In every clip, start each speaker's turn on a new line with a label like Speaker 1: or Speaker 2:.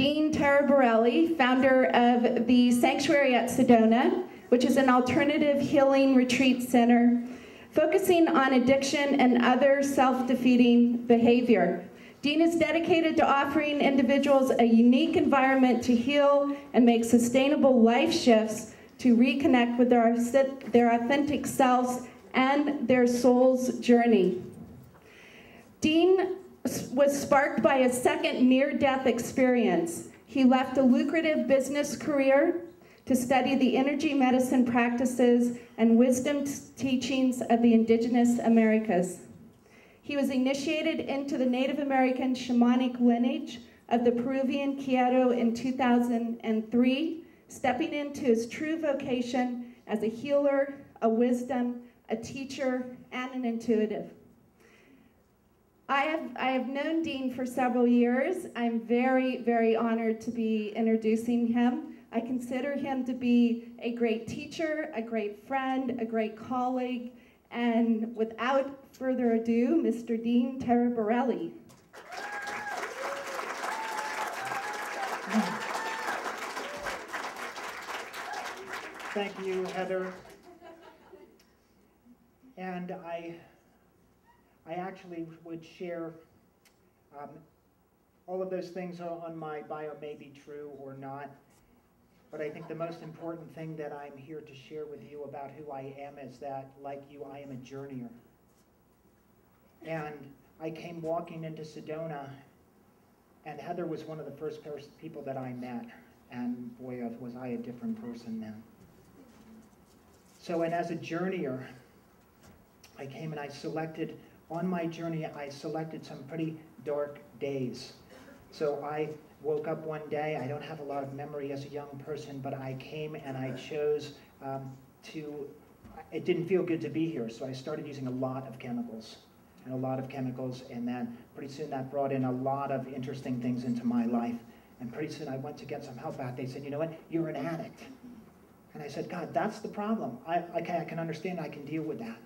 Speaker 1: Dean Taraborelli, founder of the Sanctuary at Sedona, which is an alternative healing retreat center focusing on addiction and other self-defeating behavior. Dean is dedicated to offering individuals a unique environment to heal and make sustainable life shifts to reconnect with their authentic selves and their soul's journey. Dean was sparked by a second near-death experience. He left a lucrative business career to study the energy medicine practices and wisdom teachings of the indigenous Americas. He was initiated into the Native American shamanic lineage of the Peruvian Quieto in 2003, stepping into his true vocation as a healer, a wisdom, a teacher, and an intuitive. I have known Dean for several years. I'm very, very honored to be introducing him. I consider him to be a great teacher, a great friend, a great colleague, and without further ado, Mr. Dean Taraborelli.
Speaker 2: Thank you, Heather. And I actually would share all of those things on my bio may be true or not. But I think the most important thing that I'm here to share with you about who I am is that, like you, I am a journeyer. And I came walking into Sedona, and Heather was one of the first people that I met. And boy, was I a different person then. So, and as a journeyer, I came and I selected, on my journey, I selected some pretty dark days. So I woke up one day, I don't have a lot of memory as a young person, but I came and I chose it didn't feel good to be here, so I started using a lot of chemicals, and then pretty soon that brought in a lot of interesting things into my life, and pretty soon I went to get some help out. They said, you know what, you're an addict. And I said, God, that's the problem. I can understand, I can deal with that.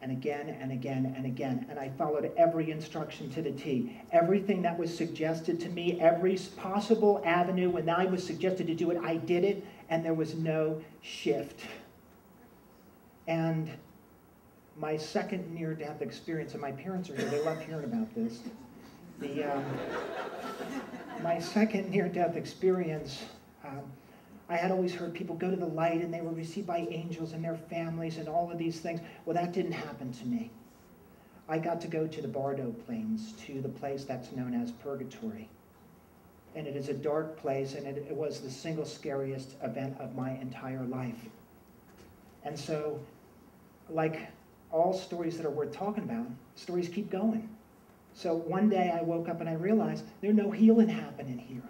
Speaker 2: And again and again and again. And I followed every instruction to the T. Everything that was suggested to me, every possible avenue when I was suggested to do it, I did it, and there was no shift. And my second near-death experience, and my parents are here, they love hearing about this. My second near-death experience, I had always heard people go to the light and they were received by angels and their families and all of these things. Well, that didn't happen to me. I got to go to the Bardo Plains, to the place that's known as Purgatory. And it is a dark place, and it was the single scariest event of my entire life. And so, like all stories that are worth talking about, stories keep going. So one day I woke up and I realized there's no healing happening here.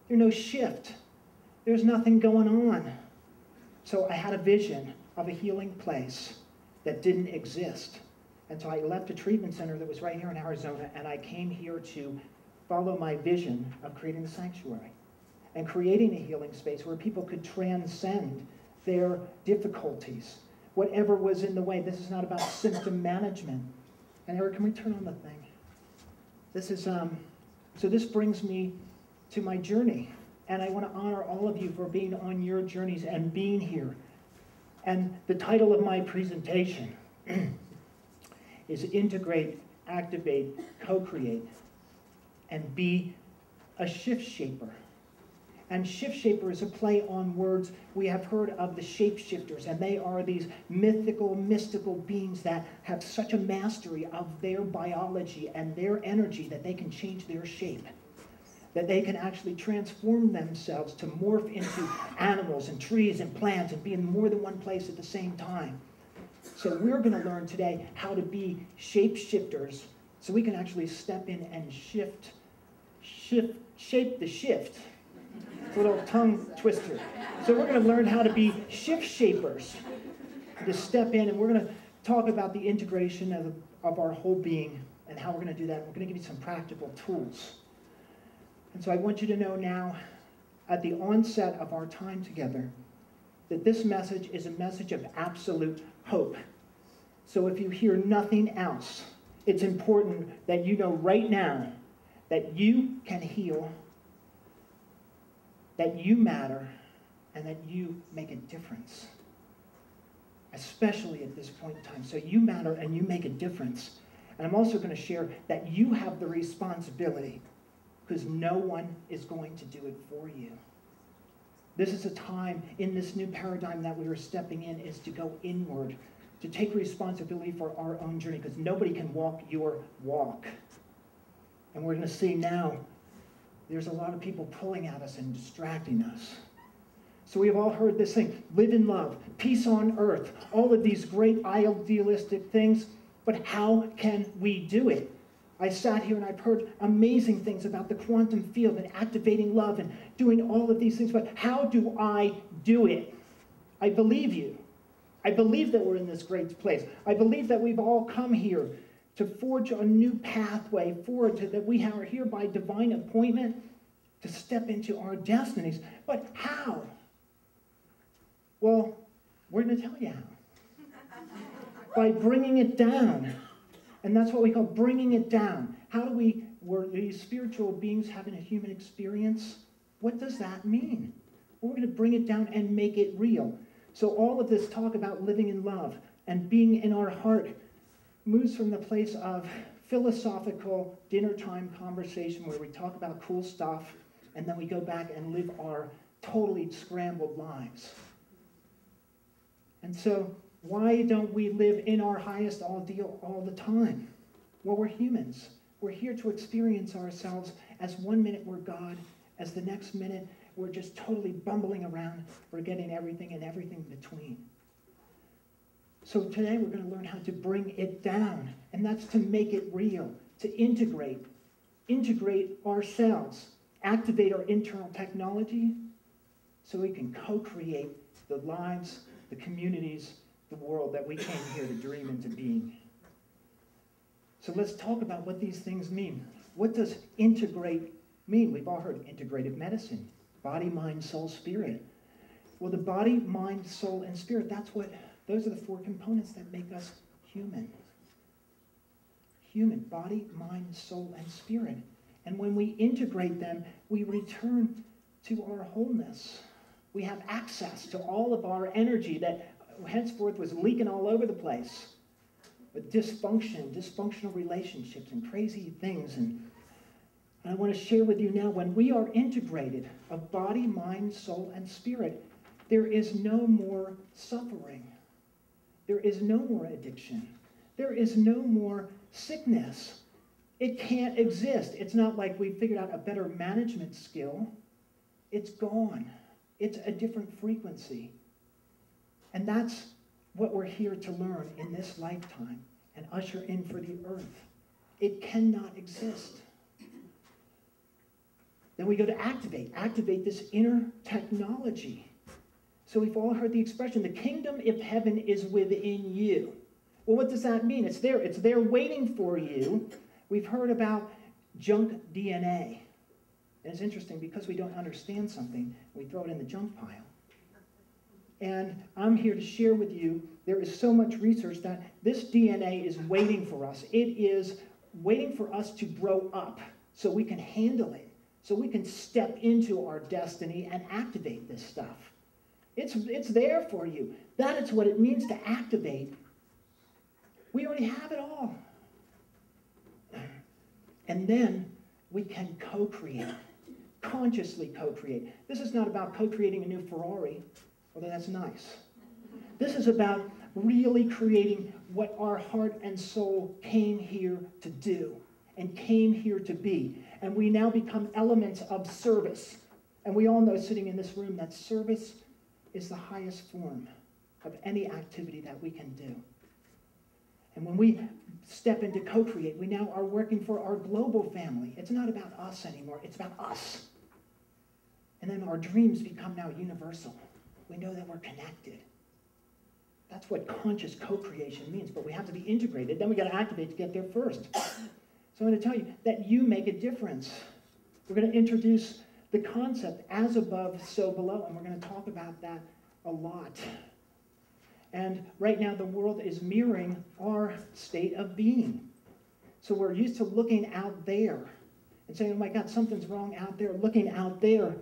Speaker 2: There's no shift. There's nothing going on. So I had a vision of a healing place that didn't exist. And so I left a treatment center that was right here in Arizona, and I came here to follow my vision of creating the sanctuary and creating a healing space where people could transcend their difficulties, whatever was in the way. This is not about symptom management. And Eric, can we turn on the thing? This is, so this brings me to my journey. And I want to honor all of you for being on your journeys and being here. And the title of my presentation is Integrate, Activate, Co-Create, and Be a Shift Shaper. And shift shaper is a play on words. We have heard of the shapeshifters, and they are these mystical beings that have such a mastery of their biology and their energy that they can change their shape, that they can actually transform themselves to morph into animals and trees and plants and be in more than one place at the same time. So we're going to learn today how to be shapeshifters so we can actually step in and shape the shift. It's a little tongue twister. So we're going to learn how to be shift shapers, to step in, and we're going to talk about the integration of our whole being and how we're going to do that. We're going to give you some practical tools. And so I want you to know now, at the onset of our time together, that this message is a message of absolute hope. So if you hear nothing else, it's important that you know right now that you can heal that you matter and that you make a difference, especially at this point in time. So you matter and you make a difference. And I'm also going to share that you have the responsibility, because no one is going to do it for you. This is a time in this new paradigm that we are stepping in, is to go inward, to take responsibility for our own journey, because nobody can walk your walk. And we're going to see now there's a lot of people pulling at us and distracting us. So we've all heard this thing, live in love, peace on earth, all of these great idealistic things, but how can we do it? I sat here and I've heard amazing things about the quantum field and activating love and doing all of these things, but how do I do it? I believe you. I believe that we're in this great place. I believe that we've all come here to forge a new pathway forward, that we are here by divine appointment to step into our destinies. But how? Well, we're going to tell you how. By bringing it down. And that's what we call bringing it down. How do we're these spiritual beings having a human experience? What does that mean? Well, we're going to bring it down and make it real. So all of this talk about living in love and being in our heart moves from the place of philosophical dinner time conversation where we talk about cool stuff and then we go back and live our totally scrambled lives. And so why don't we live in our highest ideal all the time? Well, we're humans. We're here to experience ourselves as one minute we're God, as the next minute we're just totally bumbling around, forgetting everything and everything between. So today we're going to learn how to bring it down, and that's to make it real, to integrate ourselves, activate our internal technology so we can co-create the lives, the communities, the world that we came here to dream into being. So let's talk about what these things mean. What does integrate mean? We've all heard integrative medicine, body, mind, soul, spirit. Well, the body, mind, soul, and spirit, those are the four components that make us human. Human, body, mind, soul, and spirit. And when we integrate them, we return to our wholeness. We have access to all of our energy that henceforth was leaking all over the place with dysfunctional relationships and crazy things. And I want to share with you now, when we are integrated of body, mind, soul, and spirit, there is no more suffering. There is no more addiction. There is no more sickness. It can't exist. It's not like we figured out a better management skill. It's gone. It's a different frequency. And that's what we're here to learn in this lifetime and usher in for the earth. It cannot exist. Then we go to activate this inner technology. So we've all heard the expression, the kingdom of heaven is within you. Well, what does that mean? It's there waiting for you. We've heard about junk DNA. And it's interesting, because we don't understand something, we throw it in the junk pile. And I'm here to share with you, there is so much research that this DNA is waiting for us. It is waiting for us to grow up so we can handle it, so we can step into our destiny and activate this stuff. It's there for you. That is what it means to activate. We already have it all. And then we can co-create, consciously co-create. This is not about co-creating a new Ferrari, although that's nice. This is about really creating what our heart and soul came here to do and came here to be. And we now become elements of service. And we all know, sitting in this room, that service is the highest form of any activity that we can do. And when we step into co-create, we now are working for our global family. It's not about us anymore. It's about us. And then our dreams become now universal. We know that we're connected. That's what conscious co-creation means. But we have to be integrated. Then we got to activate to get there first. So I'm going to tell you that you make a difference. We're going to introduce the concept as above, so below. And we're going to talk about that a lot. And right now, the world is mirroring our state of being. So we're used to looking out there and saying, oh my God, something's wrong out there, looking out there.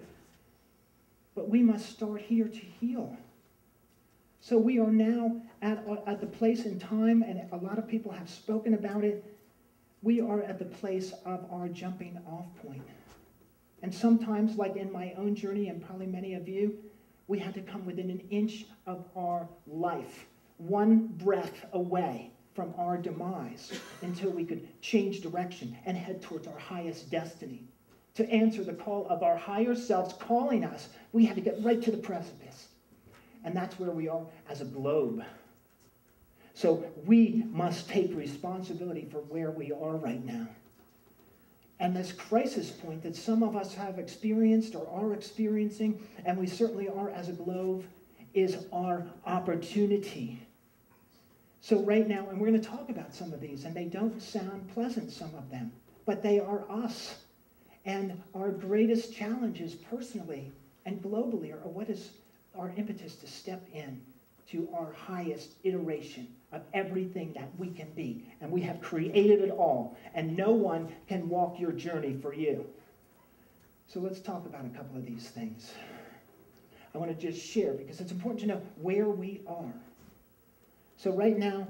Speaker 2: but we must start here to heal. So we are now at the place in time, and a lot of people have spoken about it. We are at the place of our jumping off point. And sometimes, like in my own journey, and probably many of you, we had to come within an inch of our life, one breath away from our demise, until we could change direction and head towards our highest destiny. To answer the call of our higher selves calling us, we had to get right to the precipice. And that's where we are as a globe. So we must take responsibility for where we are right now. And this crisis point that some of us have experienced or are experiencing, and we certainly are as a globe, is our opportunity. So right now, and we're going to talk about some of these, and they don't sound pleasant, some of them, but they are us. And our greatest challenges personally and globally are what is our impetus to step in to our highest iteration of everything that we can be. And we have created it all, and no one can walk your journey for you. So let's talk about a couple of these things. I want to just share, because it's important to know where we are. So right now,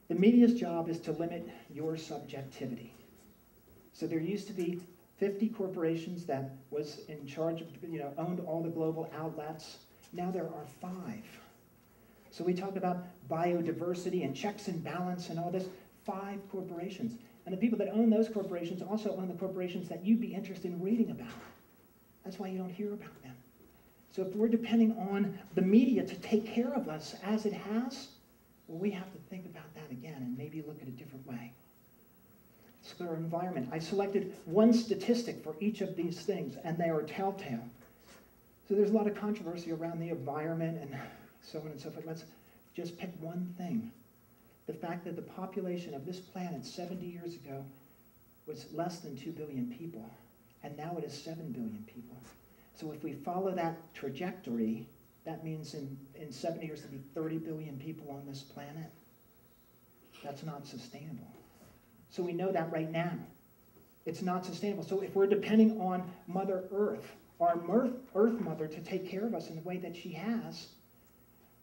Speaker 2: the media's job is to limit your subjectivity. So there used to be 50 corporations that was in charge of, owned all the global outlets. Now there are 5. So we talk about biodiversity and checks and balance and all this. 5 corporations. And the people that own those corporations also own the corporations that you'd be interested in reading about. That's why you don't hear about them. So if we're depending on the media to take care of us as it has, well, we have to think about that again and maybe look at a different way. Let's look at our environment. I selected one statistic for each of these things, and they are telltale. So there's a lot of controversy around the environment and so on and so forth. Let's just pick one thing. The fact that the population of this planet 70 years ago was less than 2 billion people, and now it is 7 billion people. So if we follow that trajectory, that means in 70 years there'll be 30 billion people on this planet. That's not sustainable. So we know that right now. It's not sustainable. So if we're depending on Mother Earth, our Earth Mother, to take care of us in the way that she has,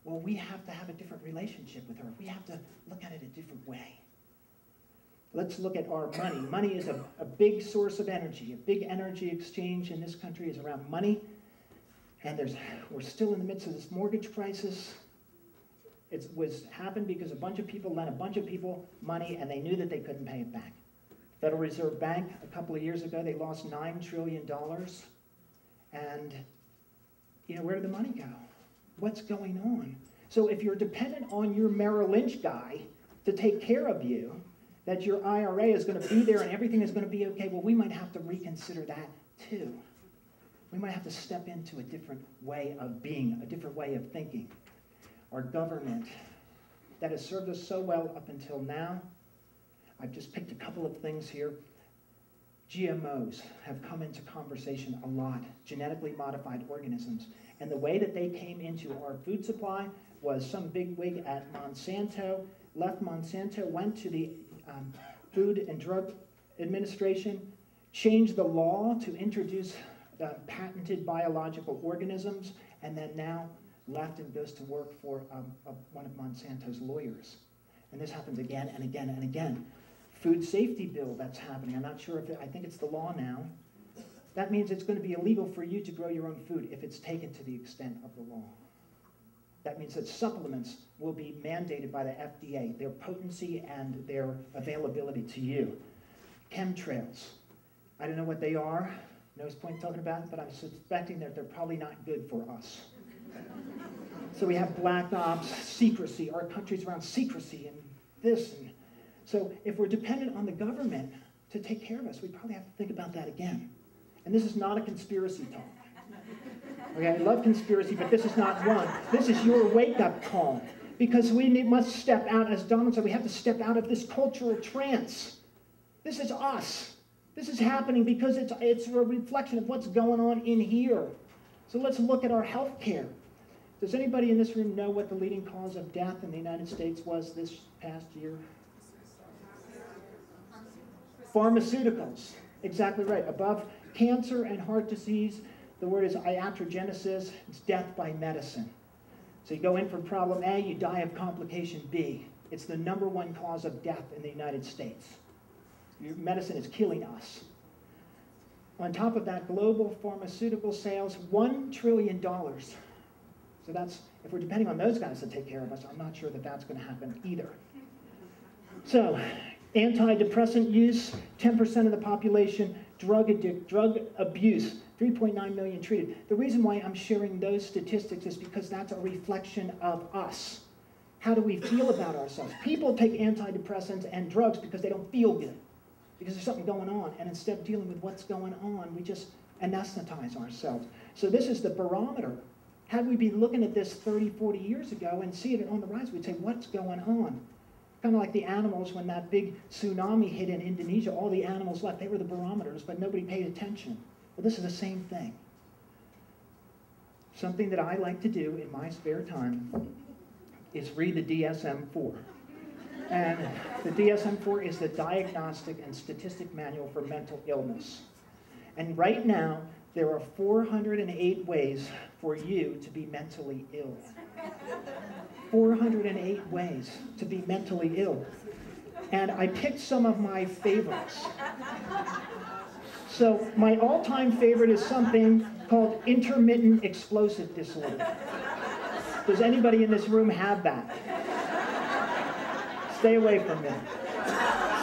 Speaker 2: well, we have to have a different relationship with her. We have to look at it a different way. Let's look at our money. Money is a big source of energy. A big energy exchange in this country is around money. And we're still in the midst of this mortgage crisis. It happened because a bunch of people lent a bunch of people money, and they knew that they couldn't pay it back. Federal Reserve Bank, a couple of years ago, they lost $9 trillion. And, where did the money go? What's going on? So if you're dependent on your Merrill Lynch guy to take care of you, that your IRA is going to be there and everything is going to be okay, well, we might have to reconsider that too. We might have to step into a different way of being, a different way of thinking. Our government that has served us so well up until now, I've just picked a couple of things here. GMOs have come into conversation a lot, genetically modified organisms. And the way that they came into our food supply was some bigwig at Monsanto left Monsanto, went to the Food and Drug Administration, changed the law to introduce patented biological organisms, and then now left and goes to work for one of Monsanto's lawyers. And this happens again and again and again. Food safety bill that's happening. I'm not sure I think it's the law now. That means it's going to be illegal for you to grow your own food if it's taken to the extent of the law. That means that supplements will be mandated by the FDA, their potency and their availability to you. Chemtrails. I don't know what they are. No point talking about it, but I'm suspecting that they're probably not good for us. So we have black ops, secrecy. Our country's around secrecy and this. And so if we're dependent on the government to take care of us, we probably have to think about that again. And this is not a conspiracy talk. Okay, I love conspiracy, but this is not one. This is your wake-up call. Because we must step out, as Donald said, we have to step out of this cultural trance. This is us. This is happening because it's a reflection of what's going on in here. So let's look at our health care. Does anybody in this room know what the leading cause of death in the United States was this past year? Pharmaceuticals. Exactly right. Above cancer and heart disease, The word is iatrogenesis. It's death by medicine. So you go in for problem A, you die of complication B. It's the #1 cause of death in the United States. Your medicine is killing us. On top of that, global pharmaceutical sales, $1 trillion. So that's, if we're depending on those guys to take care of us, I'm not sure that that's going to happen either. So, antidepressant use, 10% of the population, drug abuse, 3.9 million treated. The reason why I'm sharing those statistics is because that's a reflection of us. How do we feel about ourselves? People take antidepressants and drugs because they don't feel good, because there's something going on, and instead of dealing with what's going on, we just anesthetize ourselves. So this is the barometer. Had we been looking at this 30, 40 years ago and see it on the rise, we'd say, what's going on? Kind of like the animals when that big tsunami hit in Indonesia, all the animals left. They were the barometers, but nobody paid attention. Well, this is the same thing. Something that I like to do in my spare time is read the DSM-4. And the DSM-4 is the Diagnostic and Statistic Manual for Mental Illness. And right now, there are 408 ways for you to be mentally ill. 408 ways to be mentally ill. And I picked some of my favorites. So my all-time favorite is something called intermittent explosive disorder. Does anybody in this room have that? Stay away from me.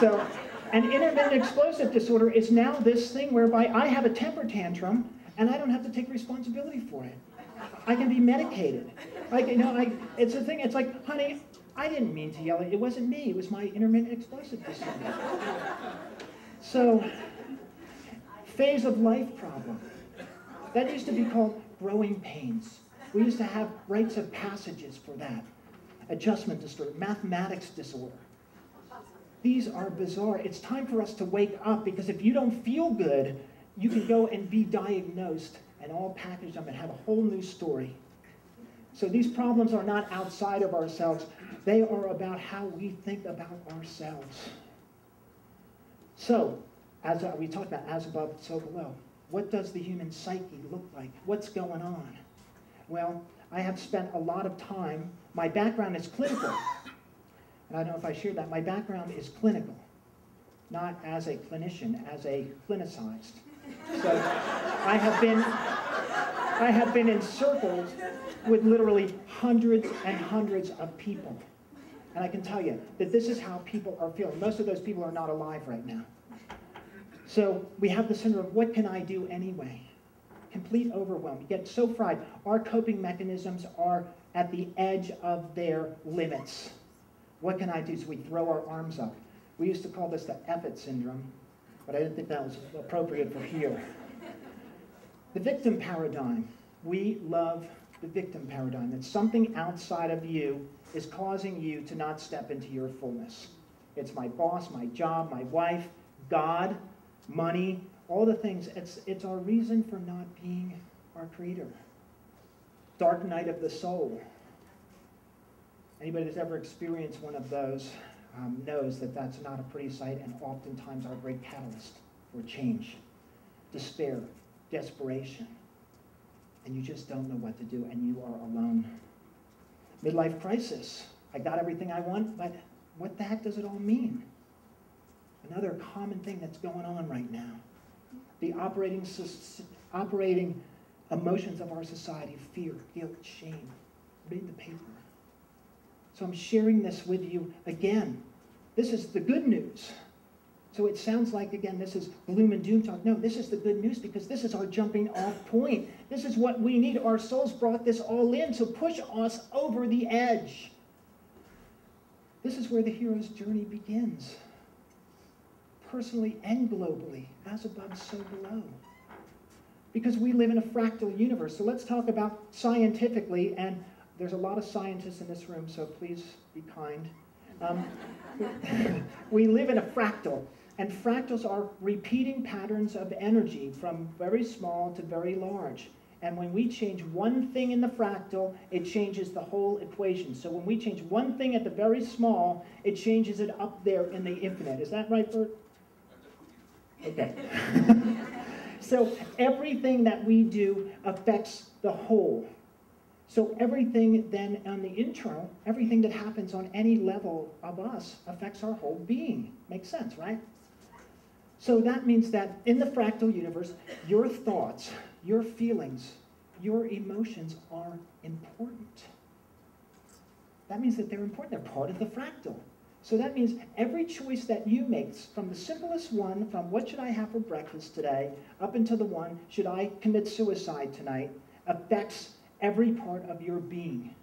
Speaker 2: So an intermittent explosive disorder is now this thing whereby I have a temper tantrum and I don't have to take responsibility for it. I can be medicated. Like, it's a thing, it's like, honey, I didn't mean to yell at you. It wasn't me. It was my intermittent explosive disorder. So, phase of life problem. That used to be called growing pains. We used to have rites of passages for that. Adjustment disorder, mathematics disorder. These are bizarre. It's time for us to wake up, because if you don't feel good, you can go and be diagnosed and all packaged up and have a whole new story. So these problems are not outside of ourselves. They are about how we think about ourselves. So, as we talked about, as above, so below. What does the human psyche look like? What's going on? Well, I have spent a lot of time. My background is clinical. And I don't know if I shared that. My background is clinical, not as a clinician, as a clinicized. So I have been in circles with literally hundreds and hundreds of people. And I can tell you that this is how people are feeling. Most of those people are not alive right now. So we have the syndrome of, what can I do anyway? Complete overwhelm. You get so fried. Our coping mechanisms are at the edge of their limits. What can I do? So we throw our arms up. We used to call this the F it syndrome, but I didn't think that was appropriate for here. The victim paradigm. We love the victim paradigm. That something outside of you is causing you to not step into your fullness. It's my boss, my job, my wife, God, money, all the things. It's our reason for not being our creator. Dark night of the soul. Anybody that's ever experienced one of those knows that that's not a pretty sight, and oftentimes our great catalyst for change. Despair, desperation, and you just don't know what to do, and you are alone. Midlife crisis. I got everything I want, but what the heck does it all mean? Another common thing that's going on right now. The operating emotions of our society: fear, guilt, shame. Read the paper. So I'm sharing this with you again. This is the good news. So it sounds like, again, this is gloom and doom talk. No, this is the good news, because this is our jumping off point. This is what we need. Our souls brought this all in to push us over the edge. This is where the hero's journey begins. Personally and globally, as above, so below. Because we live in a fractal universe. So let's talk about scientifically, and there's a lot of scientists in this room, so please be kind. We live in a fractal, and fractals are repeating patterns of energy from very small to very large. And when we change one thing in the fractal, it changes the whole equation. So when we change one thing at the very small, it changes it up there in the infinite. Is that right, Bert? Okay. So everything that we do affects the whole. So everything then on the internal, everything that happens on any level of us affects our whole being. Makes sense, right? So that means that in the fractal universe, your thoughts, your feelings, your emotions are important. That means that they're important. They're part of the fractal. So that means every choice that you make, from the simplest one, from what should I have for breakfast today, up until the one, should I commit suicide tonight, affects every part of your being.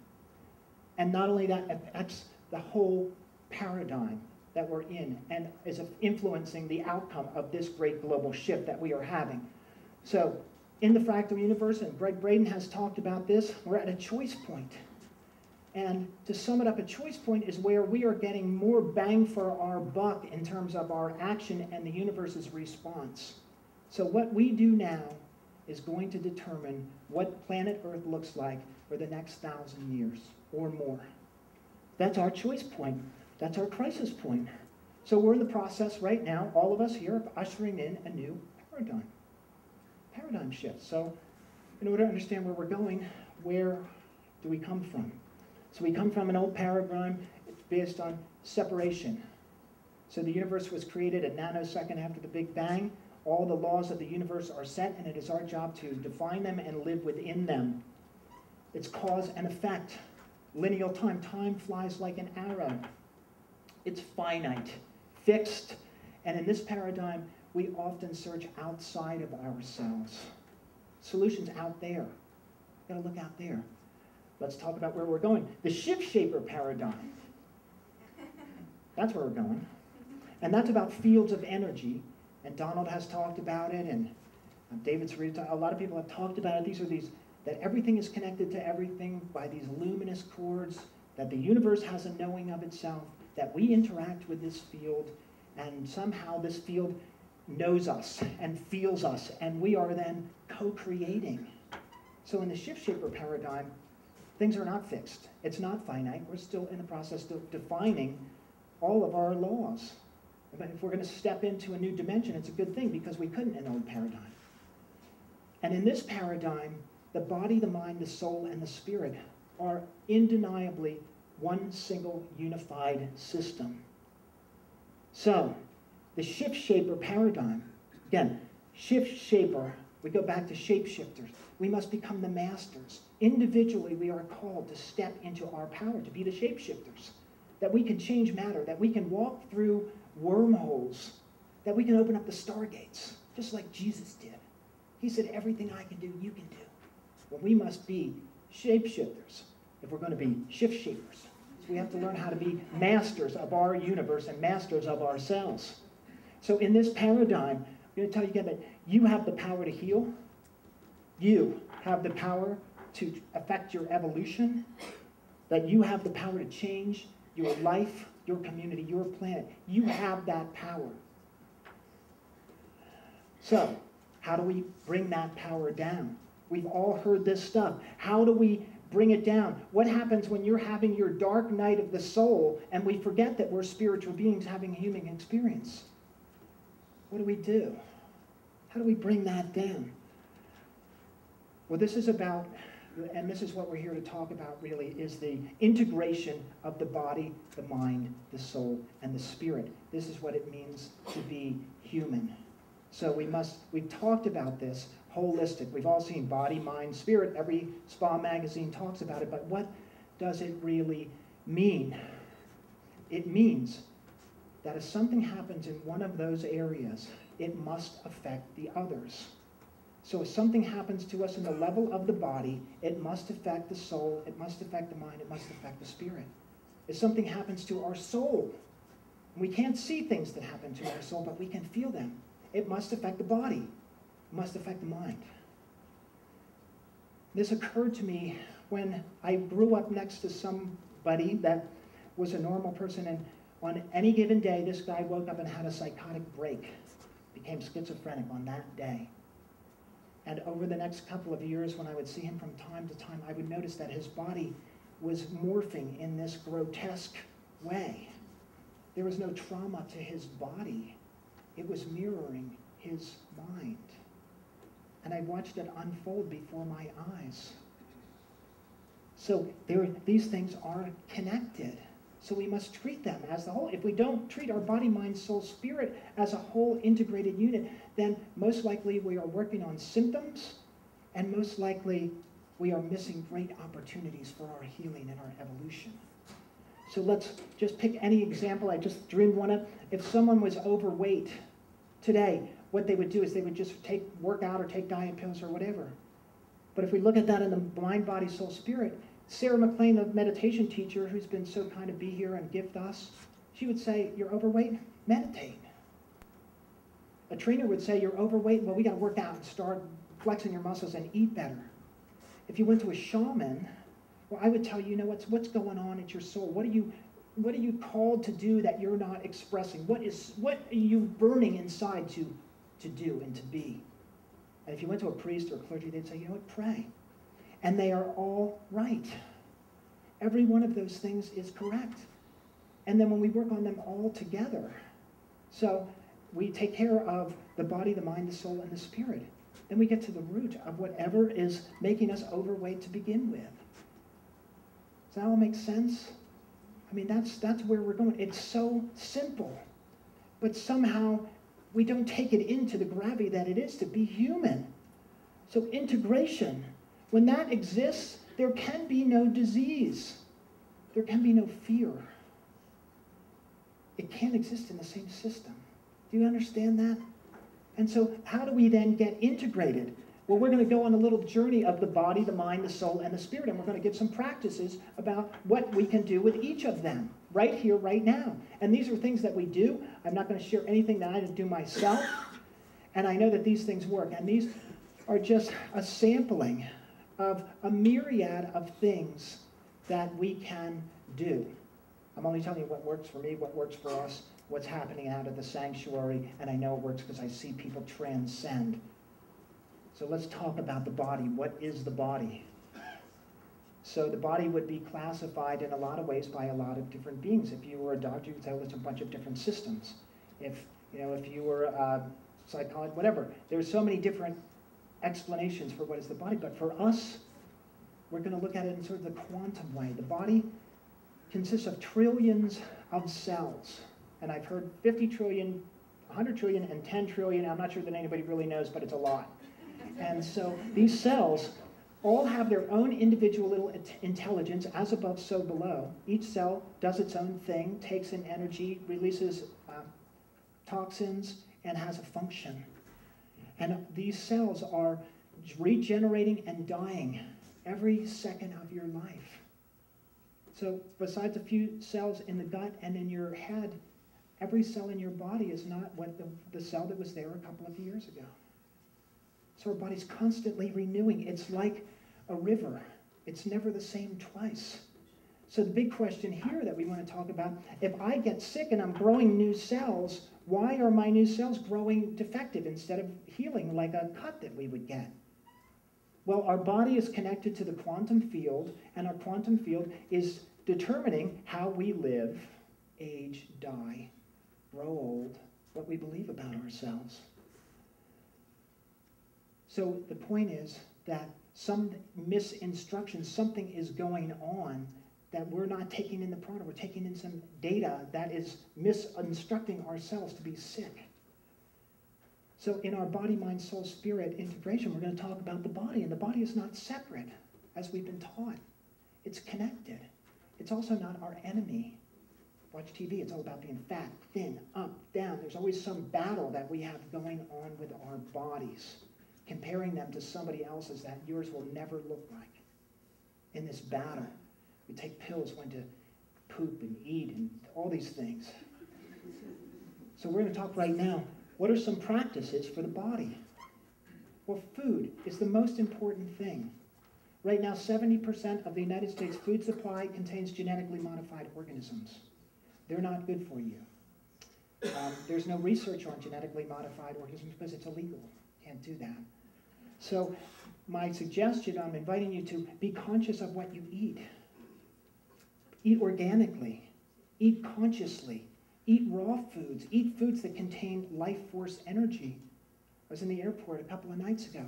Speaker 2: And not only that, affects the whole paradigm that we're in and is influencing the outcome of this great global shift that we are having. So in the fractal universe, and Greg Braden has talked about this, we're at a choice point. And to sum it up, a choice point is where we are getting more bang for our buck in terms of our action and the universe's response. So what we do now is going to determine what planet Earth looks like for the next 1,000 years or more. That's our choice point. That's our crisis point. So we're in the process right now, all of us here, of ushering in a new paradigm shift. So in order to understand where we're going, where do we come from? So we come from an old paradigm. It's based on separation. So the universe was created a nanosecond after the Big Bang. All the laws of the universe are set, and it is our job to define them and live within them. It's cause and effect. Lineal time. Time flies like an arrow. It's finite, fixed. And in this paradigm, we often search outside of ourselves. Solutions out there. We've got to look out there. Let's talk about where we're going. The shift shaper paradigm. That's where we're going. And that's about fields of energy. And Donald has talked about it, and David's read it. A lot of people have talked about it. These are that everything is connected to everything by these luminous cords, that the universe has a knowing of itself, that we interact with this field, and somehow this field knows us and feels us, and we are then co-creating. So in the shift shaper paradigm, things are not fixed. It's not finite. We're still in the process of defining all of our laws. But if we're going to step into a new dimension, it's a good thing because we couldn't in the old paradigm. And in this paradigm, the body, the mind, the soul, and the spirit are undeniably one single unified system. So, the shift shaper paradigm, again, shift shaper, we go back to shapeshifters. We must become the masters. Individually, we are called to step into our power, to be the shapeshifters, that we can change matter, that we can walk through wormholes, that we can open up the stargates, just like Jesus did. He said, everything I can do, you can do. Well, we must be shapeshifters if we're going to be shift shapers. So we have to learn how to be masters of our universe and masters of ourselves. So in this paradigm, I'm going to tell you again that you have the power to heal. You have the power to affect your evolution. That you have the power to change your life, your community, your planet. You have that power. So, how do we bring that power down? We've all heard this stuff. How do we bring it down? What happens when you're having your dark night of the soul and we forget that we're spiritual beings having a human experience? What do we do? How do we bring that down? Well, this is about, and this is what we're here to talk about really, is the integration of the body, the mind, the soul, and the spirit. This is what it means to be human. So we've talked about this holistic. We've all seen body, mind, spirit. Every spa magazine talks about it, but what does it really mean? It means that if something happens in one of those areas, it must affect the others. So if something happens to us in the level of the body, it must affect the soul, it must affect the mind, it must affect the spirit. If something happens to our soul, we can't see things that happen to our soul, but we can feel them. It must affect the body. It must affect the mind. This occurred to me when I grew up next to somebody that was a normal person, and on any given day, this guy woke up and had a psychotic break, became schizophrenic on that day. And over the next couple of years, when I would see him from time to time, I would notice that his body was morphing in this grotesque way. There was no trauma to his body. It was mirroring his mind. And I watched it unfold before my eyes. So these things are connected. So we must treat them as the whole. If we don't treat our body, mind, soul, spirit as a whole integrated unit, then most likely we are working on symptoms, and most likely we are missing great opportunities for our healing and our evolution. So let's just pick any example. I just dreamed one up. If someone was overweight today, what they would do is they would just work out or take diet pills or whatever. But if we look at that in the mind, body, soul, spirit, Sarah McLean, the meditation teacher who's been so kind to be here and gift us, she would say, you're overweight, meditate. A trainer would say, you're overweight, well, we got to work out and start flexing your muscles and eat better. If you went to a shaman, well, I would tell you, what's going on at your soul? What are you called to do that you're not expressing? What are you burning inside to do and to be? And if you went to a priest or a clergy, they'd say, pray. And they are all right. Every one of those things is correct. And then when we work on them all together, so we take care of the body, the mind, the soul, and the spirit. Then we get to the root of whatever is making us overweight to begin with. Does that all make sense? I mean, that's where we're going. It's so simple. But somehow we don't take it into the gravity that it is to be human. So integration, when that exists, there can be no disease. There can be no fear. It can't exist in the same system. Do you understand that? And so how do we then get integrated? Well, we're going to go on a little journey of the body, the mind, the soul, and the spirit, and we're going to give some practices about what we can do with each of them right here, right now. And these are things that we do. I'm not going to share anything that I didn't do myself, and I know that these things work. And these are just a sampling of a myriad of things that we can do. I'm only telling you what works for me, what works for us, what's happening out of the sanctuary, and I know it works because I see people transcend. So let's talk about the body. What is the body? So the body would be classified in a lot of ways by a lot of different beings. If you were a doctor, you would say, well, it's a bunch of different systems. If you were a psychologist, whatever. There's so many different explanations for what is the body. But for us, we're going to look at it in sort of the quantum way. The body consists of trillions of cells. And I've heard 50 trillion, 100 trillion, and 10 trillion. I'm not sure that anybody really knows, but it's a lot. And so these cells all have their own individual little intelligence, as above, so below. Each cell does its own thing, takes in energy, releases toxins, and has a function. And these cells are regenerating and dying every second of your life. So besides a few cells in the gut and in your head, every cell in your body is not what the cell that was there a couple of years ago. So our body's constantly renewing. It's like a river. It's never the same twice. So the big question here that we want to talk about, if I get sick and I'm growing new cells, why are my new cells growing defective instead of healing like a cut that we would get? Well, our body is connected to the quantum field, and our quantum field is determining how we live, age, die, grow old, what we believe about ourselves. So the point is that some misinstruction, something is going on that we're not taking in the prana. We're taking in some data that is misinstructing ourselves to be sick. So in our body, mind, soul, spirit integration, we're going to talk about the body. And the body is not separate, as we've been taught. It's connected. It's also not our enemy. Watch TV, it's all about being fat, thin, up, down. There's always some battle that we have going on with our bodies, comparing them to somebody else's that yours will never look like. In this battle, we take pills when to poop and eat and all these things. So we're going to talk right now, what are some practices for the body? Well, food is the most important thing. Right now, 70% of the United States food supply contains genetically modified organisms. They're not good for you. There's no research on genetically modified organisms because it's illegal. Can't do that. So my suggestion, I'm inviting you to be conscious of what you eat. Eat organically. Eat consciously. Eat raw foods. Eat foods that contain life force energy. I was in the airport a couple of nights ago.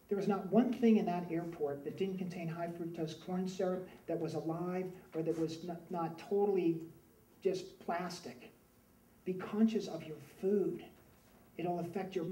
Speaker 2: There was not one thing in that airport that didn't contain high fructose corn syrup, that was alive, or that was not totally just plastic. Be conscious of your food. It'll affect your